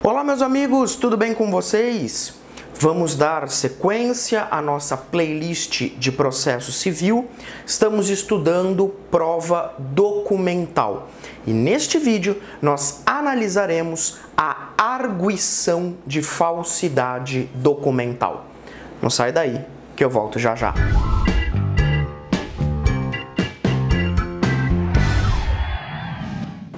Olá, meus amigos, tudo bem com vocês? Vamos dar sequência à nossa playlist de processo civil. Estamos estudando prova documental e neste vídeo nós analisaremos a arguição de falsidade documental. Não sai daí que eu volto já já.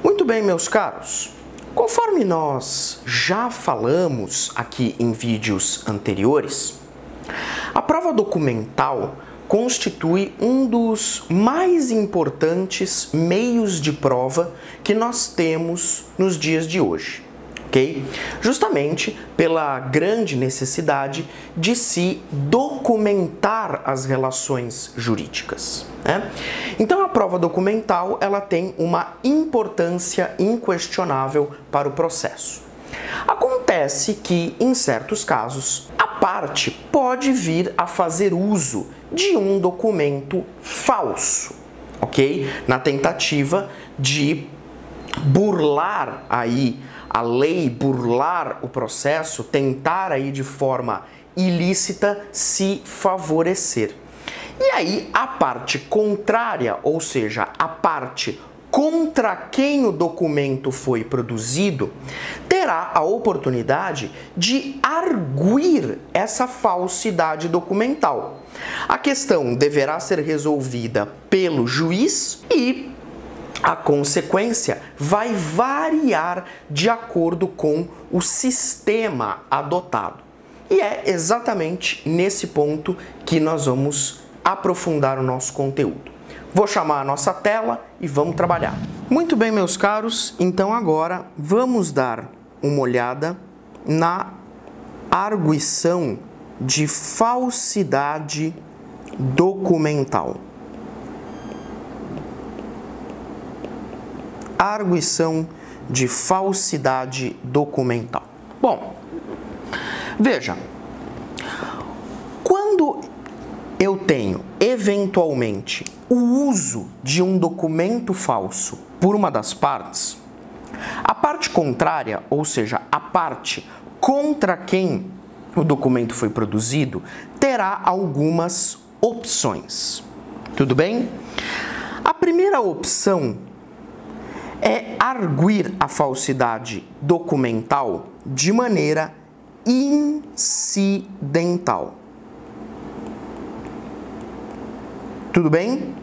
Muito bem, meus caros. Conforme nós já falamos aqui em vídeos anteriores, a prova documental constitui um dos mais importantes meios de prova que nós temos nos dias de hoje, ok? Justamente pela grande necessidade de se documentar as relações jurídicas, né? Então a prova documental ela tem uma importância inquestionável para o processo. Acontece que, em certos casos, a parte pode vir a fazer uso de um documento falso, ok? Na tentativa de burlar aí a lei, burlar o processo, tentar aí de forma ilícita se favorecer. E aí a parte contrária, ou seja, a parte contra quem o documento foi produzido, terá a oportunidade de arguir essa falsidade documental. A questão deverá ser resolvida pelo juiz e a consequência vai variar de acordo com o sistema adotado. E é exatamente nesse ponto que nós vamos aprofundar o nosso conteúdo. Vou chamar a nossa tela e vamos trabalhar. Muito bem, meus caros, então agora vamos dar uma olhada na arguição de falsidade documental. Arguição de falsidade documental. Bom, veja, quando eu tenho, eventualmente, o uso de um documento falso por uma das partes, a parte contrária, ou seja, a parte contra quem o documento foi produzido, terá algumas opções. Tudo bem? A primeira opção é arguir a falsidade documental de maneira incidental. Tudo bem?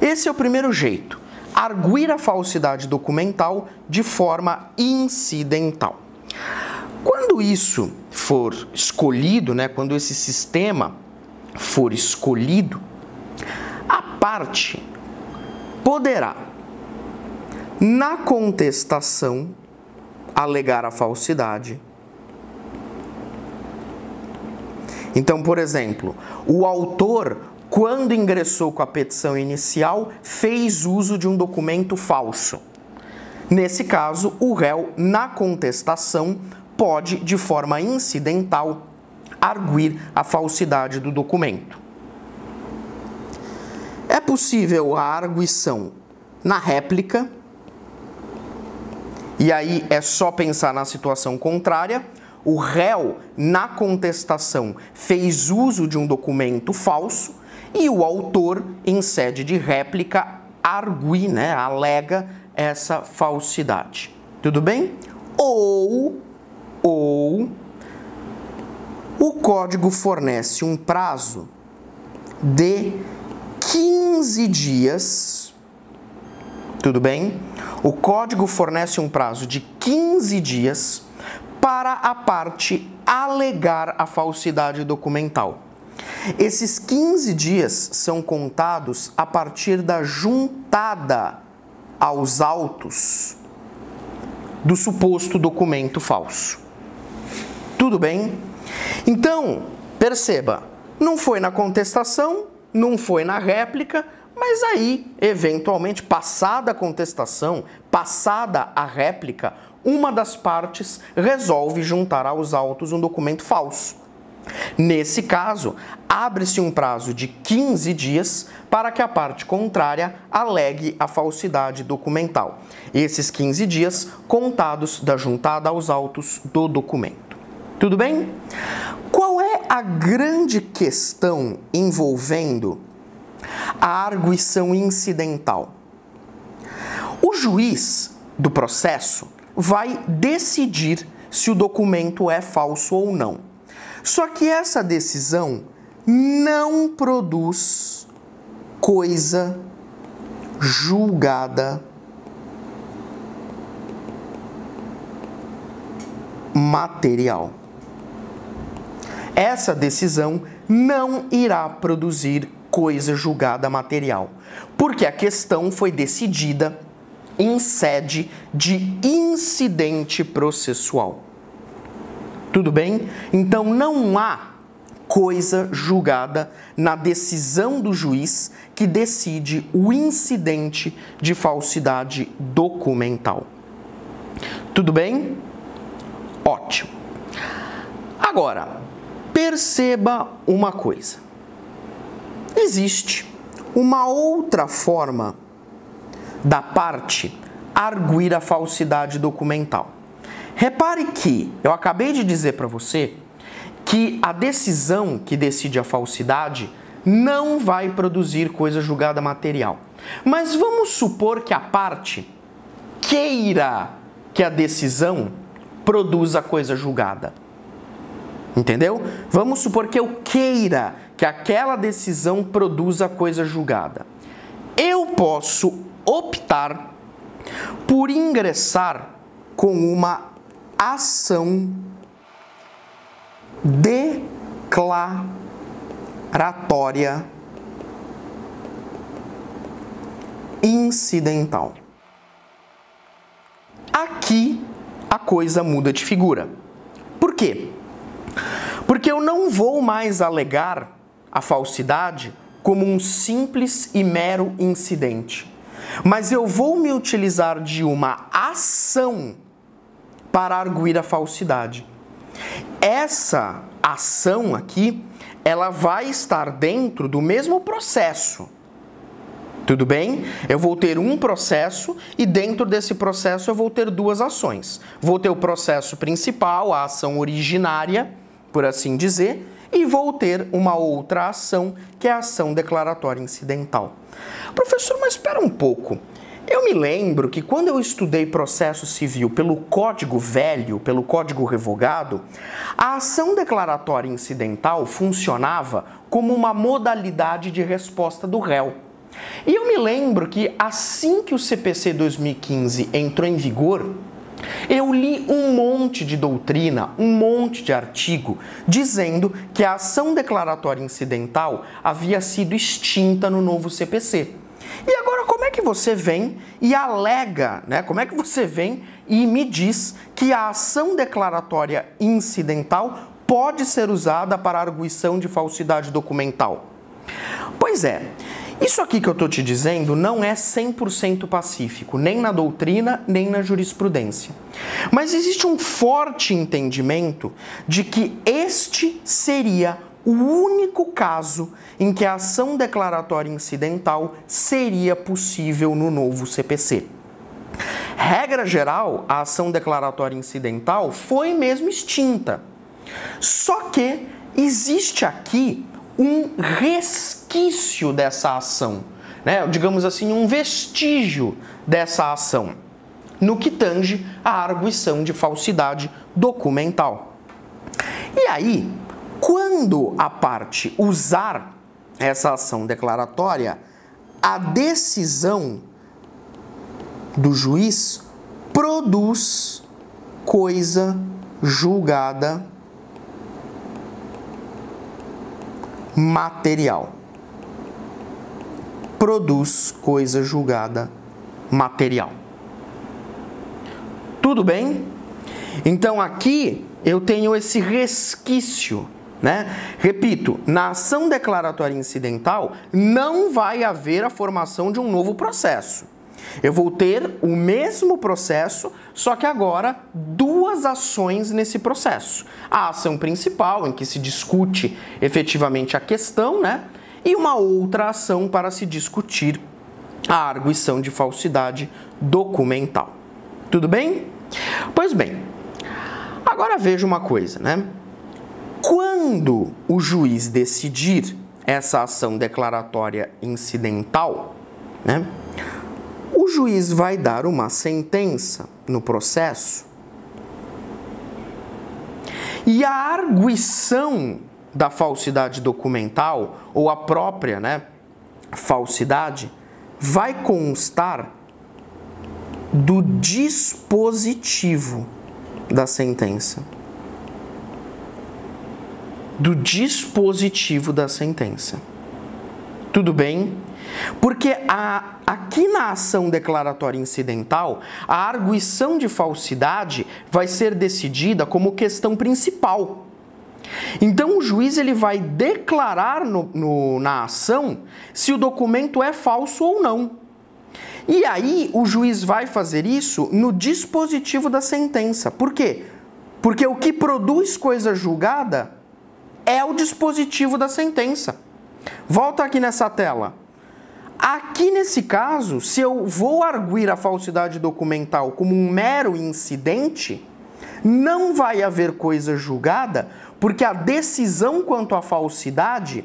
Esse é o primeiro jeito, arguir a falsidade documental de forma incidental. Quando isso for escolhido, né, quando esse sistema for escolhido, a parte poderá, na contestação, alegar a falsidade. Então, por exemplo, o autor, quando ingressou com a petição inicial, fez uso de um documento falso. Nesse caso, o réu, na contestação, pode, de forma incidental, arguir a falsidade do documento. É possível a arguição na réplica, e aí é só pensar na situação contrária. O réu, na contestação, fez uso de um documento falso e o autor, em sede de réplica, argue, né, alega essa falsidade. Tudo bem? Ou o código fornece um prazo de 15 dias. Tudo bem? O código fornece um prazo de 15 dias para a parte alegar a falsidade documental. Esses 15 dias são contados a partir da juntada aos autos do suposto documento falso. Tudo bem? Então, perceba, não foi na contestação, não foi na réplica, mas aí, eventualmente, passada a contestação, passada a réplica, uma das partes resolve juntar aos autos um documento falso. Nesse caso, abre-se um prazo de 15 dias para que a parte contrária alegue a falsidade documental. Esses 15 dias contados da juntada aos autos do documento. Tudo bem? Qual é a grande questão envolvendo a arguição incidental? O juiz do processo vai decidir se o documento é falso ou não. Só que essa decisão não produz coisa julgada material. Essa decisão não irá produzir coisa julgada material, porque a questão foi decidida em sede de incidente processual. Tudo bem? Então não há coisa julgada na decisão do juiz que decide o incidente de falsidade documental. Tudo bem? Ótimo. Agora, perceba uma coisa. Existe uma outra forma da parte arguir a falsidade documental. Repare que eu acabei de dizer para você que a decisão que decide a falsidade não vai produzir coisa julgada material. Mas vamos supor que a parte queira que a decisão produza coisa julgada. Entendeu? Vamos supor que eu queira que aquela decisão produza coisa julgada. Eu posso optar por ingressar com uma ação declaratória incidental. Aqui a coisa muda de figura. Por quê? Porque eu não vou mais alegar a falsidade como um simples e mero incidente, mas eu vou me utilizar de uma ação para arguir a falsidade. Essa ação aqui, ela vai estar dentro do mesmo processo. Tudo bem? Eu vou ter um processo e dentro desse processo eu vou ter duas ações. Vou ter o processo principal, a ação originária, por assim dizer, e vou ter uma outra ação, que é a ação declaratória incidental. Professor, mas espera um pouco. Eu me lembro que quando eu estudei processo civil pelo Código Velho, pelo Código Revogado, a ação declaratória incidental funcionava como uma modalidade de resposta do réu. E eu me lembro que assim que o CPC 2015 entrou em vigor, eu li um monte de doutrina, um monte de artigo, dizendo que a ação declaratória incidental havia sido extinta no novo CPC. E agora, como é que você vem e alega, né? Como é que você vem e me diz que a ação declaratória incidental pode ser usada para a arguição de falsidade documental? Pois é, isso aqui que eu estou te dizendo não é 100% pacífico, nem na doutrina, nem na jurisprudência. Mas existe um forte entendimento de que este seria o único caso em que a ação declaratória incidental seria possível no novo CPC. Regra geral, a ação declaratória incidental foi mesmo extinta. Só que existe aqui um resquício dessa ação, né? Digamos assim, um vestígio dessa ação, no que tange a arguição de falsidade documental. E aí, quando a parte usar essa ação declaratória, a decisão do juiz produz coisa julgada material. Produz coisa julgada material. Tudo bem? Então aqui eu tenho esse resquício, né? Repito, na ação declaratória incidental não vai haver a formação de um novo processo. Eu vou ter o mesmo processo, só que agora duas ações nesse processo. A ação principal, em que se discute efetivamente a questão, né? E uma outra ação para se discutir a arguição de falsidade documental. Tudo bem? Pois bem, agora veja uma coisa, né? Quando o juiz decidir essa ação declaratória incidental, né? O juiz vai dar uma sentença no processo e a arguição da falsidade documental, ou a própria, né, falsidade, vai constar do dispositivo da sentença. Do dispositivo da sentença. Tudo bem? Porque aqui na ação declaratória incidental, a arguição de falsidade vai ser decidida como questão principal. Então, o juiz ele vai declarar na ação se o documento é falso ou não. E aí, o juiz vai fazer isso no dispositivo da sentença. Por quê? Porque o que produz coisa julgada é o dispositivo da sentença. Volta aqui nessa tela. Aqui nesse caso, se eu vou arguir a falsidade documental como um mero incidente, não vai haver coisa julgada, porque a decisão quanto à falsidade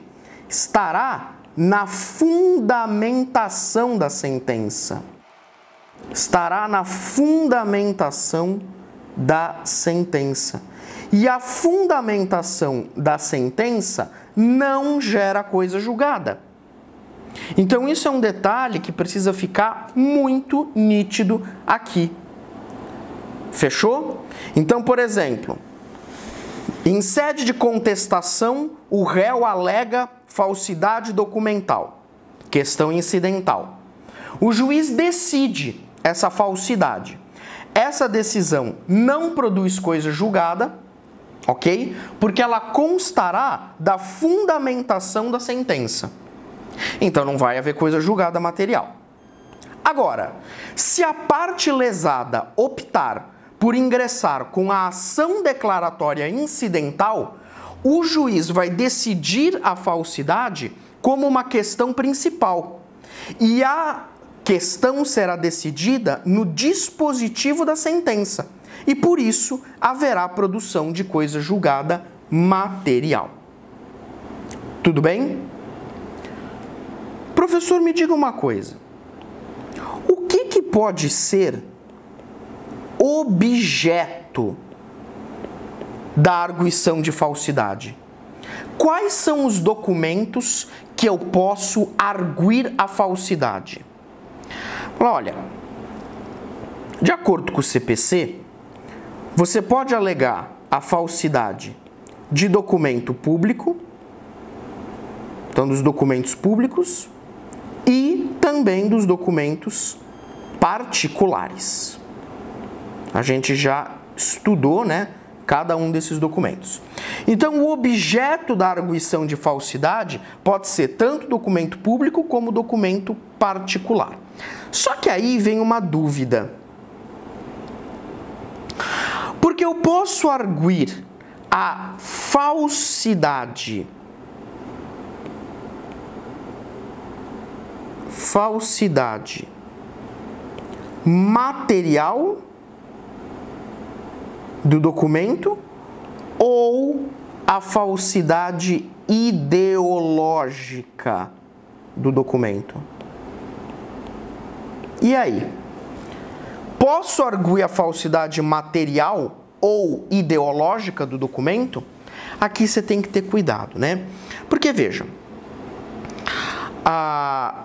estará na fundamentação da sentença. Estará na fundamentação da sentença. E a fundamentação da sentença não gera coisa julgada. Então, isso é um detalhe que precisa ficar muito nítido aqui. Fechou? Então, por exemplo, em sede de contestação, o réu alega falsidade documental, questão incidental. O juiz decide essa falsidade. Essa decisão não produz coisa julgada, ok? Porque ela constará da fundamentação da sentença. Então não vai haver coisa julgada material. Agora, se a parte lesada optar por ingressar com a ação declaratória incidental, o juiz vai decidir a falsidade como uma questão principal. E a questão será decidida no dispositivo da sentença. E por isso haverá produção de coisa julgada material. Tudo bem? Professor, me diga uma coisa. O que pode ser objeto da arguição de falsidade? Quais são os documentos que eu posso arguir a falsidade? Olha, de acordo com o CPC, você pode alegar a falsidade de documento público, então dos documentos públicos, e também dos documentos particulares. A gente já estudou, né, cada um desses documentos. Então, o objeto da arguição de falsidade pode ser tanto documento público como documento particular. Só que aí vem uma dúvida. Porque eu posso arguir a falsidade material do documento ou a falsidade ideológica do documento. E aí? Posso arguir a falsidade material ou ideológica do documento? Aqui você tem que ter cuidado, né? Porque, veja, a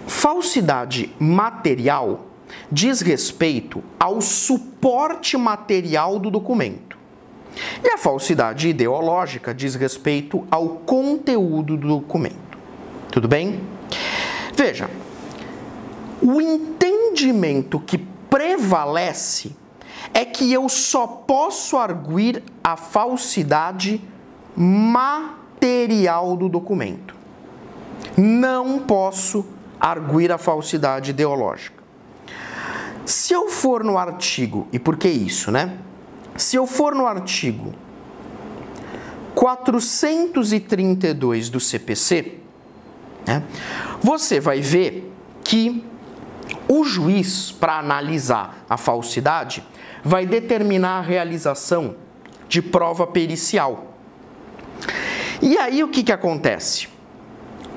falsidade material diz respeito ao suporte material do documento. E a falsidade ideológica diz respeito ao conteúdo do documento. Tudo bem? Veja, o entendimento que prevalece é que eu só posso arguir a falsidade material do documento. Não posso arguir a falsidade ideológica. Se eu for no artigo, e por que isso, né? Se eu for no artigo 432 do CPC, né, você vai ver que o juiz, para analisar a falsidade, vai determinar a realização de prova pericial. E aí o que acontece?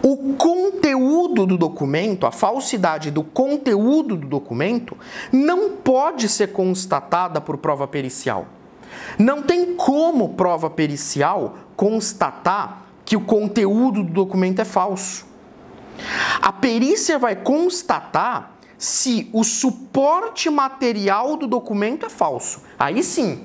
O conteúdo do documento, a falsidade do conteúdo do documento, não pode ser constatada por prova pericial. Não tem como prova pericial constatar que o conteúdo do documento é falso. A perícia vai constatar se o suporte material do documento é falso. Aí sim,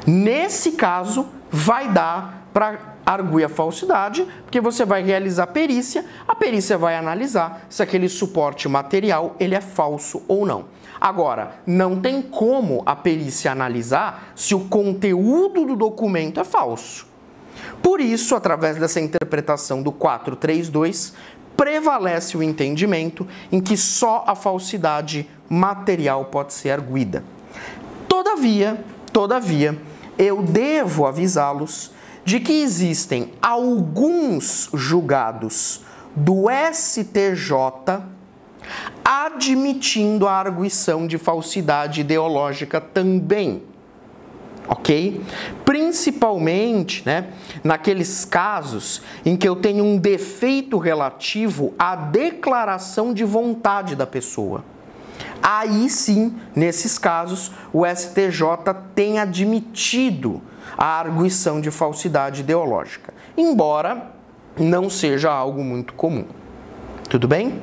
nesse caso, vai dar para arguir a falsidade, porque você vai realizar a perícia vai analisar se aquele suporte material ele é falso ou não. Agora, não tem como a perícia analisar se o conteúdo do documento é falso. Por isso, através dessa interpretação do 432, prevalece o entendimento em que só a falsidade material pode ser arguida. Todavia, eu devo avisá-los de que existem alguns julgados do STJ admitindo a arguição de falsidade ideológica também, ok? Principalmente, né, naqueles casos em que eu tenho um defeito relativo à declaração de vontade da pessoa. Aí sim, nesses casos, o STJ tem admitido a arguição de falsidade ideológica, embora não seja algo muito comum. Tudo bem?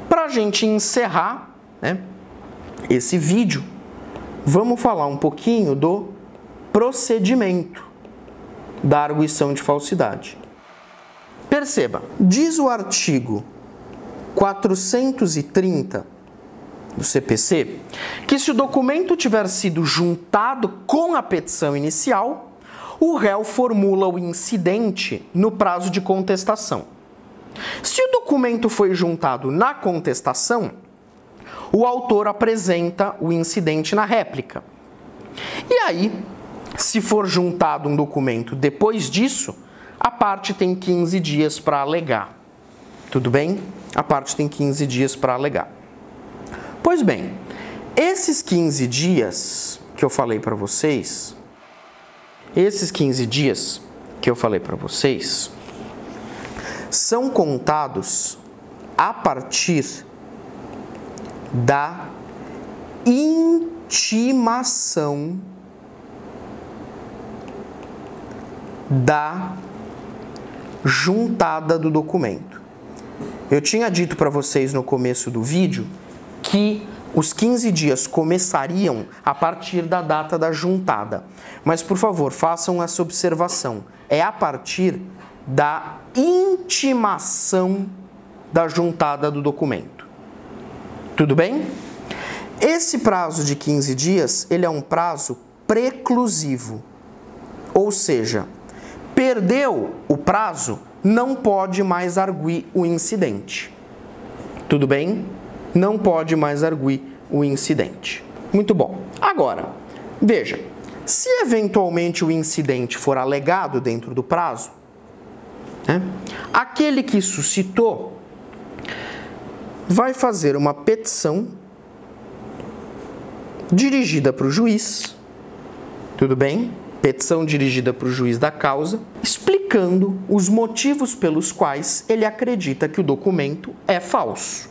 Para a gente encerrar, né, esse vídeo, vamos falar um pouquinho do procedimento da arguição de falsidade. Perceba, diz o artigo 430 do CPC que se o documento tiver sido juntado com a petição inicial, o réu formula o incidente no prazo de contestação. Se o documento foi juntado na contestação, o autor apresenta o incidente na réplica. E aí, se for juntado um documento depois disso, a parte tem 15 dias para alegar. Tudo bem? A parte tem 15 dias para alegar. Pois bem, esses 15 dias que eu falei para vocês, são contados a partir da intimação da juntada do documento. Eu tinha dito para vocês no começo do vídeo que os 15 dias começariam a partir da data da juntada. Mas, por favor, façam essa observação. É a partir da intimação da juntada do documento. Tudo bem? Esse prazo de 15 dias, ele é um prazo preclusivo. Ou seja, perdeu o prazo, não pode mais arguir o incidente. Tudo bem? Não pode mais arguir o incidente. Muito bom. Agora, veja, se eventualmente o incidente for alegado dentro do prazo, né, aquele que suscitou vai fazer uma petição dirigida para o juiz, tudo bem? Petição dirigida para o juiz da causa, explicando os motivos pelos quais ele acredita que o documento é falso.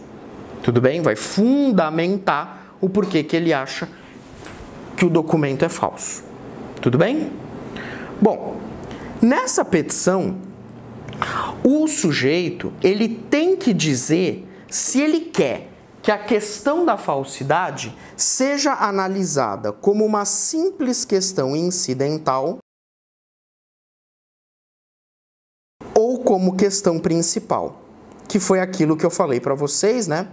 Tudo bem? Vai fundamentar o porquê que ele acha que o documento é falso. Tudo bem? Bom, nessa petição, o sujeito ele tem que dizer se ele quer que a questão da falsidade seja analisada como uma simples questão incidental ou como questão principal, que foi aquilo que eu falei para vocês, né?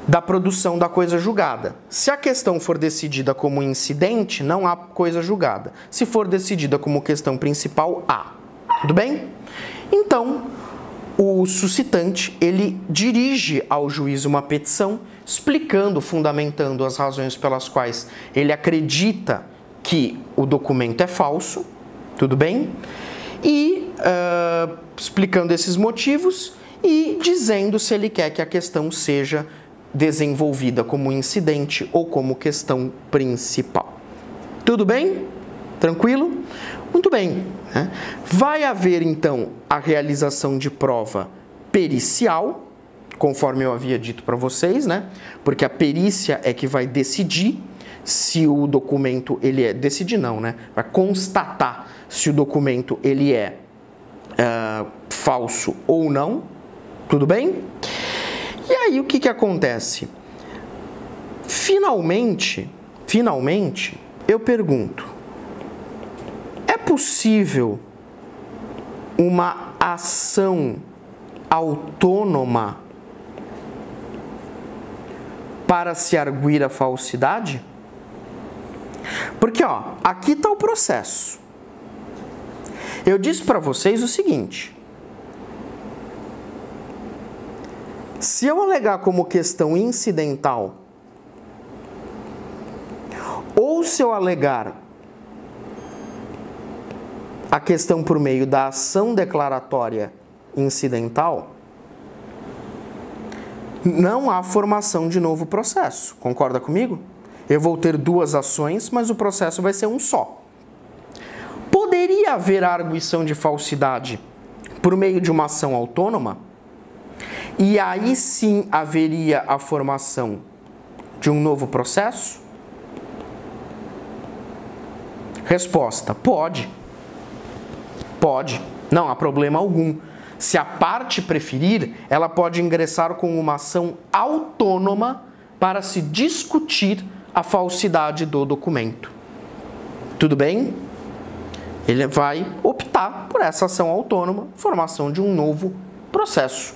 Da produção da coisa julgada. Se a questão for decidida como incidente, não há coisa julgada. Se for decidida como questão principal, há. Tudo bem? Então, o suscitante, ele dirige ao juiz uma petição explicando, fundamentando as razões pelas quais ele acredita que o documento é falso, tudo bem? E explicando esses motivos e dizendo se ele quer que a questão seja desenvolvida como incidente ou como questão principal. Tudo bem? Tranquilo? Muito bem. Né? Vai haver, então, a realização de prova pericial, conforme eu havia dito para vocês, né? Porque a perícia é que vai decidir se o documento ele é... Decidir não, né? Vai constatar se o documento ele é falso ou não. Tudo bem? E aí, o que acontece? Finalmente, eu pergunto, é possível uma ação autônoma para se arguir a falsidade? Porque, ó, aqui está o processo. Eu disse para vocês o seguinte: se eu alegar como questão incidental, ou se eu alegar a questão por meio da ação declaratória incidental, não há formação de novo processo. Concorda comigo? Eu vou ter duas ações, mas o processo vai ser um só. Poderia haver arguição de falsidade por meio de uma ação autônoma? E aí sim haveria a formação de um novo processo? Resposta: pode. Pode. Não há problema algum. Se a parte preferir, ela pode ingressar com uma ação autônoma para se discutir a falsidade do documento. Tudo bem? Ele vai optar por essa ação autônoma, formação de um novo processo.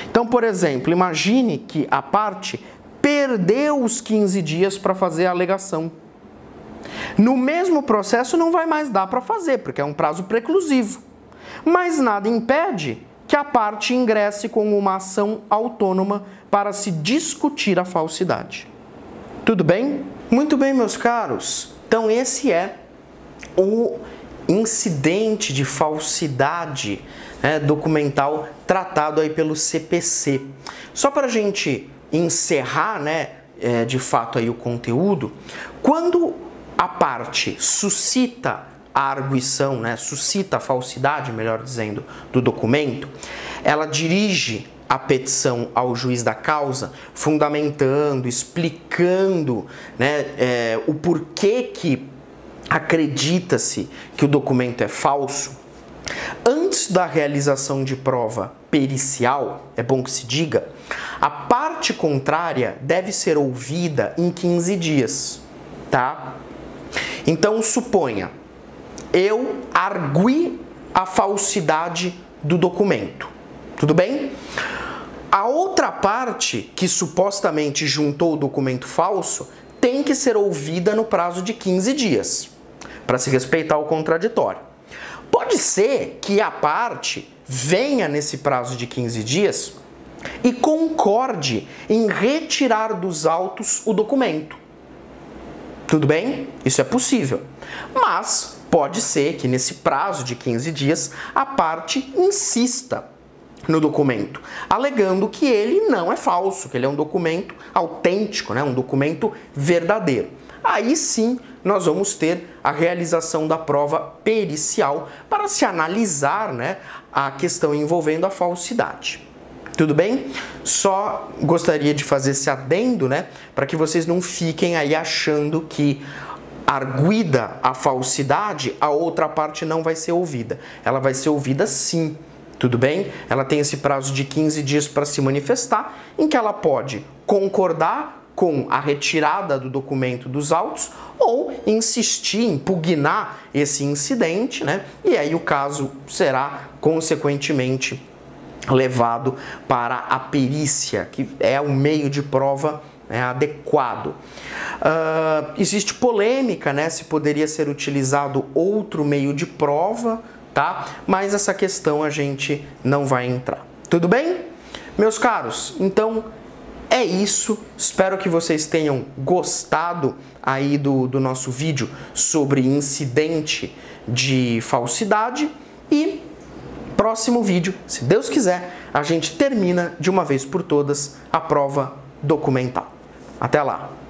Então, por exemplo, imagine que a parte perdeu os 15 dias para fazer a alegação. No mesmo processo não vai mais dar para fazer, porque é um prazo preclusivo. Mas nada impede que a parte ingresse com uma ação autônoma para se discutir a falsidade. Tudo bem? Muito bem, meus caros. Então esse é o incidente de falsidade, né, documental tratado aí pelo CPC. Só para a gente encerrar, né, de fato aí o conteúdo, quando a parte suscita a arguição, né, suscita a falsidade, melhor dizendo, do documento, ela dirige a petição ao juiz da causa, fundamentando, explicando, né, o porquê que acredita-se que o documento é falso. Antes da realização de prova pericial, é bom que se diga, a parte contrária deve ser ouvida em 15 dias, tá? Então, suponha, eu argui a falsidade do documento, tudo bem? A outra parte, que supostamente juntou o documento falso, tem que ser ouvida no prazo de 15 dias, para se respeitar o contraditório. Pode ser que a parte venha nesse prazo de 15 dias e concorde em retirar dos autos o documento. Tudo bem? Isso é possível. Mas pode ser que nesse prazo de 15 dias a parte insista no documento, alegando que ele não é falso, que ele é um documento autêntico, né? Um documento verdadeiro. Aí sim nós vamos ter a realização da prova pericial para se analisar, né, a questão envolvendo a falsidade. Tudo bem? Só gostaria de fazer esse adendo, né, para que vocês não fiquem aí achando que, arguida a falsidade, a outra parte não vai ser ouvida. Ela vai ser ouvida sim. Tudo bem? Ela tem esse prazo de 15 dias para se manifestar, em que ela pode concordar com a retirada do documento dos autos ou insistir, impugnar esse incidente, né? E aí o caso será, consequentemente, levado para a perícia, que é um meio de prova, né, adequado. Existe polêmica, né, se poderia ser utilizado outro meio de prova, tá? Mas essa questão a gente não vai entrar. Tudo bem? Meus caros, então é isso. Espero que vocês tenham gostado aí do nosso vídeo sobre incidente de falsidade e próximo vídeo, se Deus quiser, a gente termina de uma vez por todas a prova documental. Até lá!